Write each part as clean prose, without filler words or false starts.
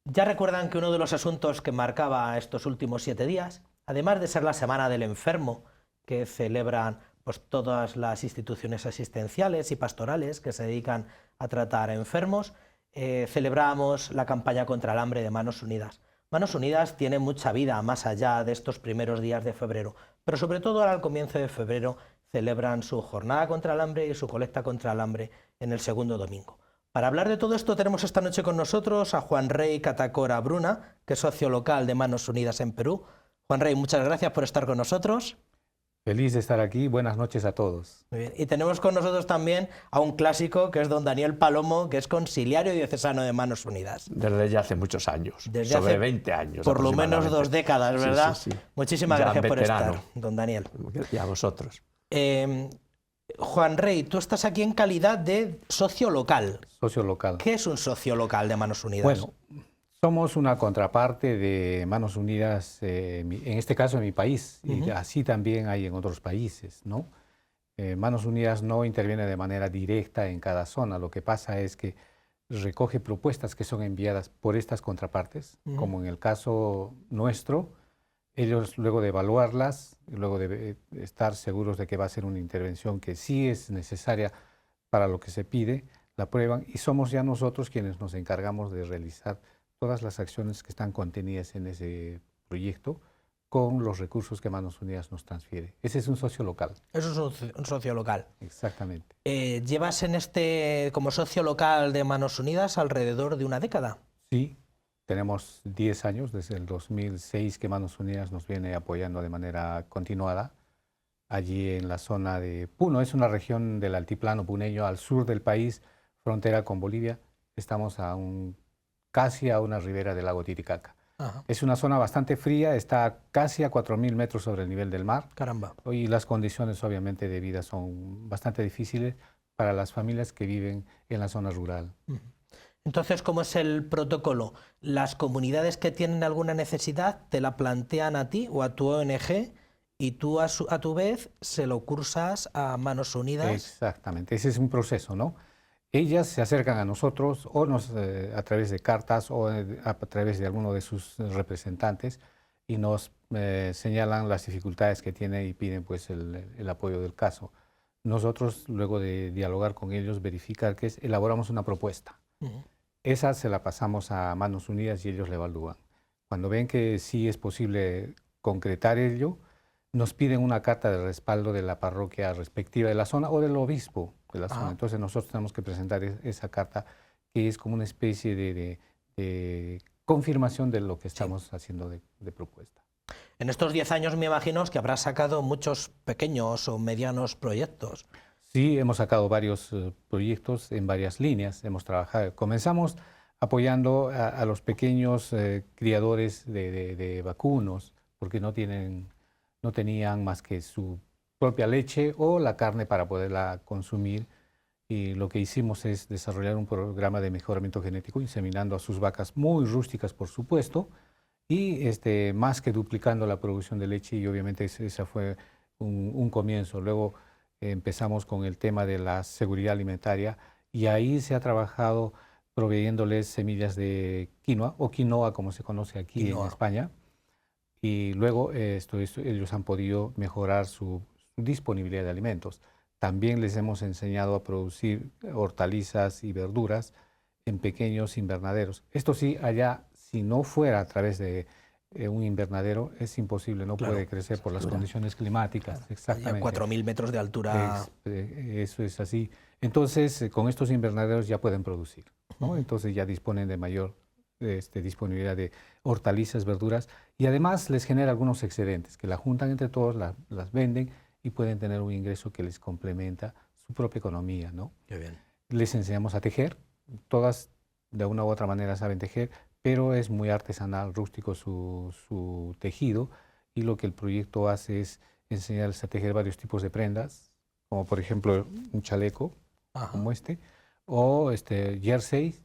Ya recuerdan que uno de los asuntos que marcaba estos últimos 7 días, además de ser la Semana del Enfermo, que celebran pues, todas las instituciones asistenciales y pastorales que se dedican a tratar a enfermos, celebramos la campaña contra el hambre de Manos Unidas. Manos Unidas tiene mucha vida más allá de estos primeros días de febrero, pero sobre todo ahora al comienzo de febrero celebran su jornada contra el hambre y su colecta contra el hambre en el segundo domingo. Para hablar de todo esto tenemos esta noche con nosotros a Juan Rey Catacora Bruna, que es socio local de Manos Unidas en Perú. Juan Rey, muchas gracias por estar con nosotros. Feliz de estar aquí, buenas noches a todos. Muy bien. Y tenemos con nosotros también a un clásico, que es don Daniel Palomo, que es conciliario diocesano de Manos Unidas. Desde ya hace muchos años, Desde sobre hace 20 años. Por lo menos 2 décadas, ¿verdad? Sí, sí, sí. Muchísimas Ya gracias por veterano. estar, don Daniel. Y a vosotros. Juan Rey, tú estás aquí en calidad de socio local. Socio local. ¿Qué es un socio local de Manos Unidas? Bueno, somos una contraparte de Manos Unidas, en este caso en mi país, y así también hay en otros países, ¿no? Manos Unidas no interviene de manera directa en cada zona, lo que pasa es que recoge propuestas que son enviadas por estas contrapartes, como en el caso nuestro. Ellos, luego de evaluarlas, luego de estar seguros de que va a ser una intervención que sí es necesaria para lo que se pide, la aprueban y somos ya nosotros quienes nos encargamos de realizar todas las acciones que están contenidas en ese proyecto con los recursos que Manos Unidas nos transfiere. Ese es un socio local. Eso es un socio local. Exactamente. ¿Llevas como socio local de Manos Unidas alrededor de una década? Sí. Tenemos 10 años, desde el 2006, que Manos Unidas nos viene apoyando de manera continuada. Allí en la zona de Puno, es una región del altiplano puneño, al sur del país, frontera con Bolivia. Estamos casi a una ribera del lago Titicaca. Ajá. Es una zona bastante fría, está casi a 4.000 metros sobre el nivel del mar. Caramba. Y las condiciones obviamente de vida son bastante difíciles para las familias que viven en la zona rural. Entonces, ¿cómo es el protocolo? ¿Las comunidades que tienen alguna necesidad te la plantean a ti o a tu ONG y tú a tu vez se lo cursas a Manos Unidas? Exactamente, ese es un proceso, ¿no? Ellas se acercan a nosotros o a través de cartas o a través de alguno de sus representantes y nos señalan las dificultades que tiene y piden pues el apoyo del caso. Nosotros, luego de dialogar con ellos, verificar que elaboramos una propuesta. Esa se la pasamos a Manos Unidas y ellos la evalúan. Cuando ven que sí es posible concretar ello, nos piden una carta de respaldo de la parroquia respectiva de la zona o del obispo de la zona. Entonces nosotros tenemos que presentar esa carta que es como una especie de confirmación de lo que estamos haciendo de propuesta. En estos 10 años me imagino que habrás sacado muchos pequeños o medianos proyectos. Sí, hemos sacado varios proyectos en varias líneas, hemos trabajado. Comenzamos apoyando a los pequeños criadores de vacunos, porque no tenían más que su propia leche o la carne para poderla consumir. Y lo que hicimos es desarrollar un programa de mejoramiento genético, inseminando a sus vacas muy rústicas, por supuesto, y más que duplicando la producción de leche, y obviamente ese fue un comienzo. Luego empezamos con el tema de la seguridad alimentaria y ahí se ha trabajado proveyéndoles semillas de quinoa o quinoa como se conoce aquí en España, y luego ellos han podido mejorar su disponibilidad de alimentos. También les hemos enseñado a producir hortalizas y verduras en pequeños invernaderos. Esto sí, allá, si no fuera a través de un invernadero, es imposible, no puede crecer por las condiciones climáticas. Exactamente. 4.000 metros de altura. Eso es así. Entonces, con estos invernaderos ya pueden producir, ¿no? Entonces ya disponen de mayor disponibilidad de hortalizas, verduras, y además les genera algunos excedentes que la juntan entre todos, las venden y pueden tener un ingreso que les complementa su propia economía, ¿no? Qué bien. Les enseñamos a tejer, todas de una u otra manera saben tejer, pero es muy artesanal, rústico su tejido, y lo que el proyecto hace es enseñarles a tejer varios tipos de prendas, como por ejemplo un chaleco, como o jersey,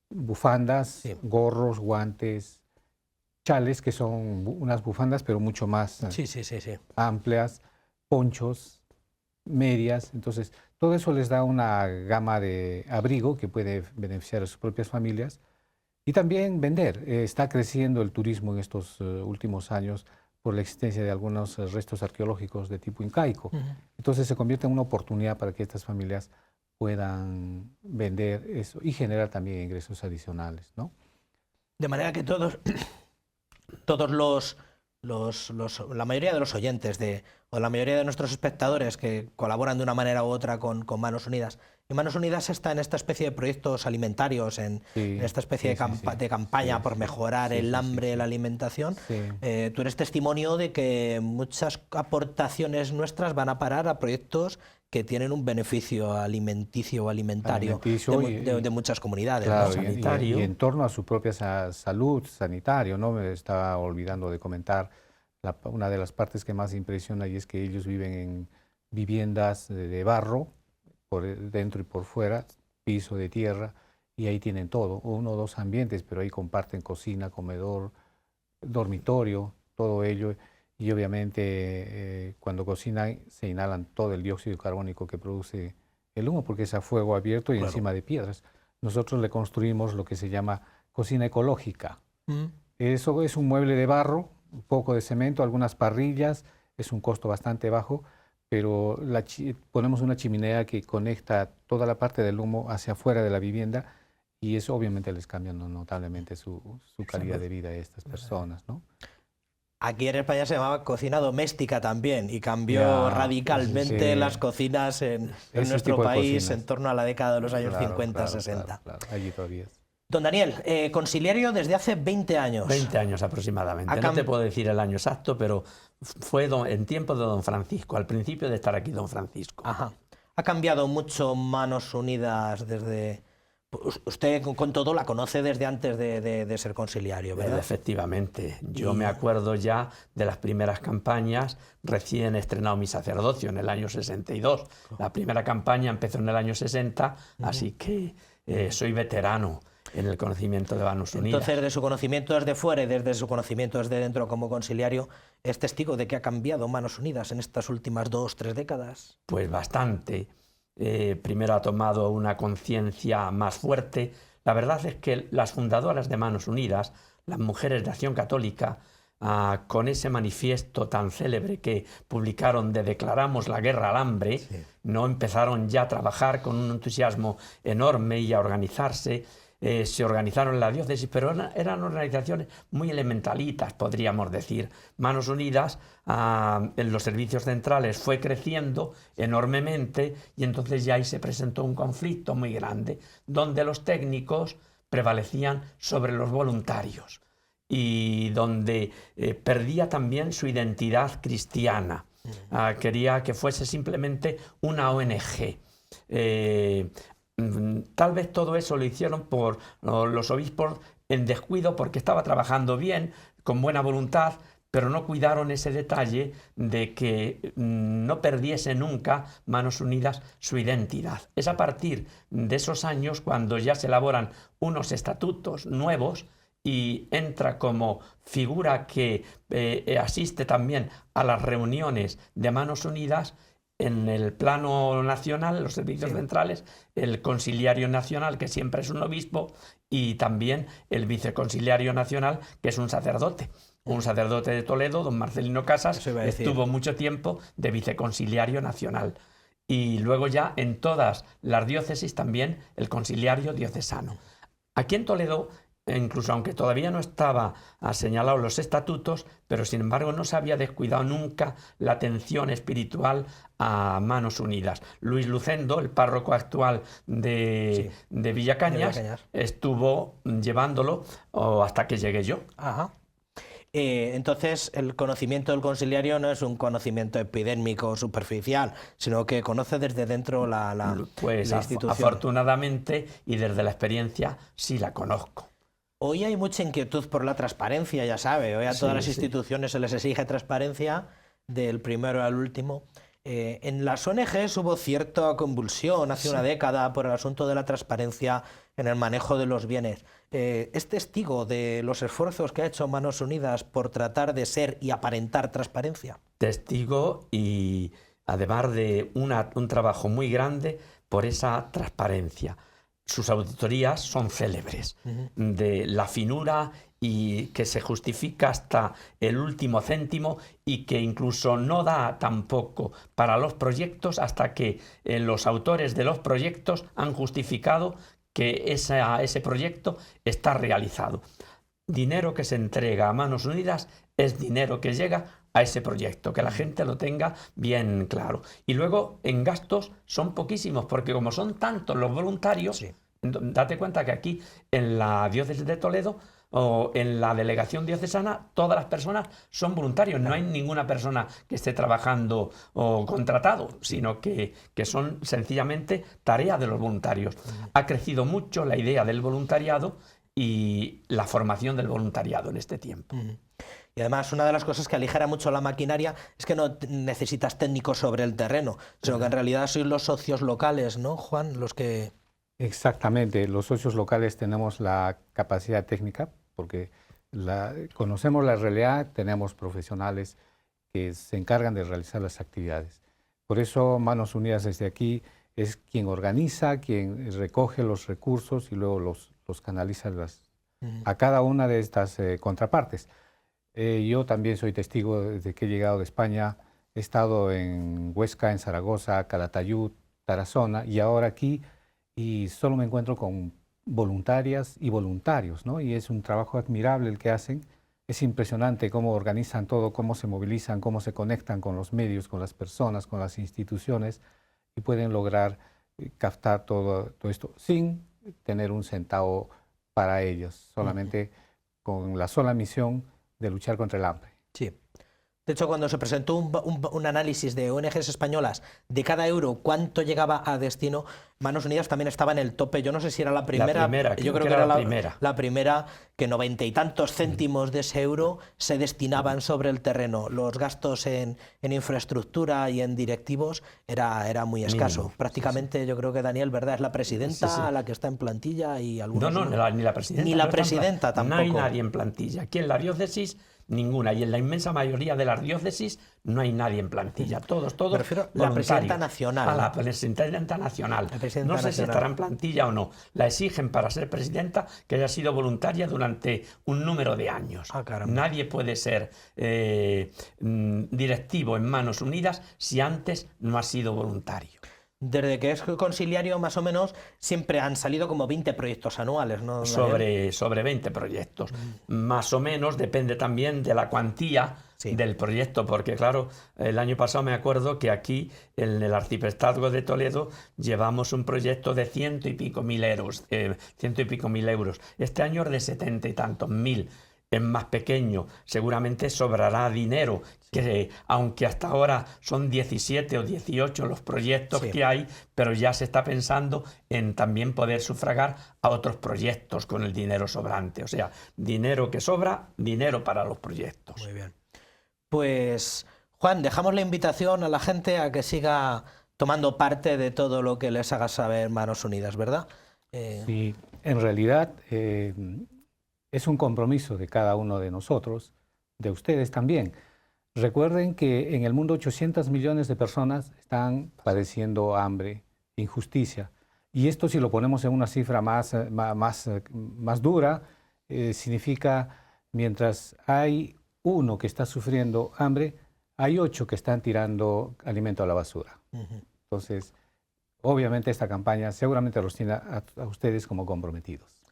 bufandas, gorros, guantes, chales, que son unas bufandas pero mucho más amplias, ponchos, medias. Entonces todo eso les da una gama de abrigo que puede beneficiar a sus propias familias. Y también vender. Está creciendo el turismo en estos últimos años por la existencia de algunos restos arqueológicos de tipo incaico. Entonces se convierte en una oportunidad para que estas familias puedan vender eso y generar también ingresos adicionales, ¿no? De manera que todos la mayoría de los oyentes o la mayoría de nuestros espectadores que colaboran de una manera u otra con Manos Unidas, y Manos Unidas está en esta especie de proyectos alimentarios, en esta especie de campaña por mejorar el hambre, la alimentación. Tú eres testimonio de que muchas aportaciones nuestras van a parar a proyectos que tienen un beneficio alimenticio o alimentario de muchas comunidades. Claro, ¿no? Sanitario. Y en torno a su propia salud sanitaria, ¿no? Me estaba olvidando de comentar una de las partes que más impresiona, y es que ellos viven en viviendas de barro, por dentro y por fuera, piso de tierra, y ahí tienen todo, 1 o 2 ambientes, pero ahí comparten cocina, comedor, dormitorio, todo ello. Y obviamente cuando cocinan se inhalan todo el dióxido carbónico que produce el humo, porque es a fuego abierto y encima de piedras. Nosotros le construimos lo que se llama cocina ecológica. Eso es un mueble de barro, un poco de cemento, algunas parrillas, es un costo bastante bajo, pero ponemos una chimenea que conecta toda la parte del humo hacia afuera de la vivienda, y eso obviamente les cambia notablemente su calidad de vida a estas personas, ¿no? Aquí en España se llamaba cocina doméstica también, y cambió radicalmente las cocinas en nuestro país en torno a la década de los años 50, 60. Claro, allí todavía es. Don Daniel, consiliario desde hace 20 años. 20 años aproximadamente. No te puedo decir el año exacto, pero fue en tiempos de don Francisco, al principio de estar aquí don Francisco. Ajá. ¿Ha cambiado mucho Manos Unidas desde...? Usted con todo la conoce desde antes de ser consiliario, ¿verdad? Efectivamente. Yo me acuerdo ya de las primeras campañas, recién estrenado mi sacerdocio en el año 62. La primera campaña empezó en el año 60, así que soy veterano en el conocimiento de Manos Unidas. Entonces, de su conocimiento desde fuera y desde su conocimiento desde dentro como consiliario, ¿es testigo de que ha cambiado Manos Unidas en estas últimas 2 o 3 décadas? Pues bastante. Primero ha tomado una conciencia más fuerte. La verdad es que las fundadoras de Manos Unidas, las mujeres de Acción Católica, con ese manifiesto tan célebre que publicaron de Declaramos la guerra al hambre, no empezaron ya a trabajar con un entusiasmo enorme y a organizarse. Se organizaron en la diócesis, pero eran organizaciones muy elementalitas, podríamos decir. Manos Unidas en los servicios centrales fue creciendo enormemente, y entonces ya ahí se presentó un conflicto muy grande, donde los técnicos prevalecían sobre los voluntarios y donde perdía también su identidad cristiana. Quería que fuese simplemente una ONG. Tal vez todo eso lo hicieron por los obispos en descuido, porque estaba trabajando bien, con buena voluntad, pero no cuidaron ese detalle de que no perdiese nunca Manos Unidas su identidad. Es a partir de esos años cuando ya se elaboran unos estatutos nuevos y entra como figura que asiste también a las reuniones de Manos Unidas. En el plano nacional, los servicios centrales, el consiliario nacional, que siempre es un obispo, y también el viceconsiliario nacional, que es un sacerdote de Toledo, don Marcelino Casas, estuvo mucho tiempo de viceconsiliario nacional. Y luego ya en todas las diócesis también el consiliario diocesano. Aquí en Toledo, incluso aunque todavía no estaba señalado los estatutos, pero sin embargo no se había descuidado nunca la atención espiritual a Manos Unidas. Luis Lucendo, el párroco actual de Villacañas, estuvo llevándolo hasta que llegué yo. Ajá. Entonces, el conocimiento del consiliario no es un conocimiento epidémico o superficial, sino que conoce desde dentro la institución. Afortunadamente, y desde la experiencia, sí la conozco. Hoy hay mucha inquietud por la transparencia, ya sabe. Hoy a todas las instituciones se les exige transparencia, del primero al último. En las ONGs hubo cierta convulsión hace una década por el asunto de la transparencia en el manejo de los bienes. ¿Es testigo de los esfuerzos que ha hecho Manos Unidas por tratar de ser y aparentar transparencia? Testigo, y además de un trabajo muy grande por esa transparencia. sus auditorías son célebres, de la finura y que se justifica hasta el último céntimo y que incluso no da tampoco para los proyectos hasta que los autores de los proyectos han justificado que ese proyecto está realizado. Dinero que se entrega a manos unidas es dinero que llega a ese proyecto, que la gente lo tenga bien claro. Y luego en gastos son poquísimos, porque como son tantos los voluntarios, Sí. date cuenta que aquí en la diócesis de Toledo o en la delegación diocesana todas las personas son voluntarios, no hay ninguna persona que esté trabajando o contratado, sino que son sencillamente tareas de los voluntarios. Ha crecido mucho la idea del voluntariado y la formación del voluntariado en este tiempo. Y además una de las cosas que aligera mucho la maquinaria es que no necesitas técnicos sobre el terreno, sino que en realidad sois los socios locales, ¿no, Juan? Los que... Exactamente, los socios locales tenemos la capacidad técnica porque conocemos la realidad, tenemos profesionales que se encargan de realizar las actividades. Por eso Manos Unidas desde aquí es quien organiza, quien recoge los recursos y luego los canaliza a cada una de estas contrapartes. Yo también soy testigo desde que he llegado de España. He estado en Huesca, en Zaragoza, Calatayud, Tarazona y ahora aquí, y solo me encuentro con voluntarias y voluntarios, ¿no? Y es un trabajo admirable el que hacen. Es impresionante cómo organizan todo, cómo se movilizan, cómo se conectan con los medios, con las personas, con las instituciones y pueden lograr captar todo esto sin tener un centavo para ellos, solamente con la sola misión de luchar contra el hambre. Sí. De hecho, cuando se presentó un análisis de ONGs españolas de cada euro, cuánto llegaba a destino, Manos Unidas también estaba en el tope. Yo no sé si era la primera, yo creo que era la primera, que 90 y tantos céntimos de ese euro se destinaban sobre el terreno. Los gastos en infraestructura y en directivos era muy escaso. Mínimo. Prácticamente yo creo que Daniel, ¿verdad? Es la presidenta la que está en plantilla y algunos... No, ni la presidenta. Ni la presidenta tampoco. No hay nadie en plantilla. Aquí en la diócesis ninguna, y en la inmensa mayoría de las diócesis no hay nadie en plantilla, todos Me refiero a la presidenta nacional. A la presidenta nacional. No sé si estará en plantilla o no. La exigen para ser presidenta que haya sido voluntaria durante un número de años. Nadie puede ser directivo en Manos Unidas si antes no ha sido voluntario. Desde que es conciliario, más o menos, siempre han salido como 20 proyectos anuales, ¿no? Sobre 20 proyectos. Más o menos, depende también de la cuantía del proyecto, porque claro, el año pasado me acuerdo que aquí, en el Arciprestazgo de Toledo, llevamos un proyecto de 100 y pico mil euros. Este año es de 70 y tantos mil. Es más pequeño, seguramente sobrará dinero, que aunque hasta ahora son 17 o 18 los proyectos que hay, pero ya se está pensando en también poder sufragar a otros proyectos con el dinero sobrante. O sea, dinero que sobra, dinero para los proyectos. Muy bien. Pues, Juan, dejamos la invitación a la gente a que siga tomando parte de todo lo que les haga saber Manos Unidas, ¿verdad? Sí, en realidad... es un compromiso de cada uno de nosotros, de ustedes también. Recuerden que en el mundo 800 millones de personas están padeciendo hambre, injusticia. Y esto, si lo ponemos en una cifra más dura, significa mientras hay uno que está sufriendo hambre, hay 8 que están tirando alimento a la basura. Entonces, obviamente esta campaña seguramente los tiene a ustedes como comprometidos.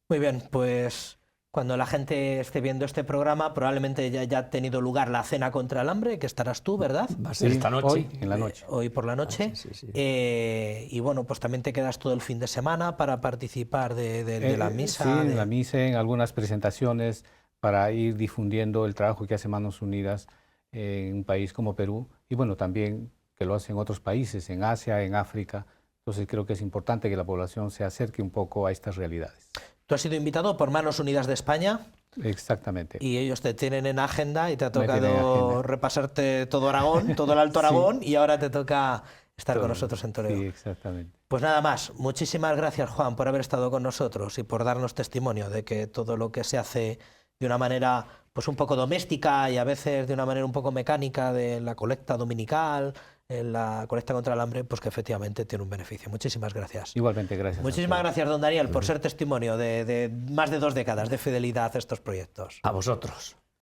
Muy bien, pues cuando la gente esté viendo este programa probablemente ya ha tenido lugar la cena contra el hambre, que estarás tú, ¿verdad? Va a ser esta noche. Hoy, en la noche. Hoy por la noche. Y bueno, pues también te quedas todo el fin de semana para participar de la misa. Sí, en la misa, en algunas presentaciones para ir difundiendo el trabajo que hace Manos Unidas en un país como Perú y bueno, también que lo hacen otros países, en Asia, en África. Entonces creo que es importante que la población se acerque un poco a estas realidades. Tú has sido invitado por Manos Unidas de España. Exactamente. Y ellos te tienen en agenda y te ha tocado repasarte todo Aragón, todo el Alto Aragón, y ahora te toca estar con nosotros en Toledo. Sí, exactamente. Pues nada más, muchísimas gracias, Juan, por haber estado con nosotros y por darnos testimonio de que todo lo que se hace de una manera pues un poco doméstica y a veces de una manera un poco mecánica de la colecta dominical, en la colecta contra el hambre, pues que efectivamente tiene un beneficio. Muchísimas gracias. Igualmente, gracias. Muchísimas gracias, don Daniel, por ser testimonio de más de 2 décadas de fidelidad a estos proyectos. A vosotros.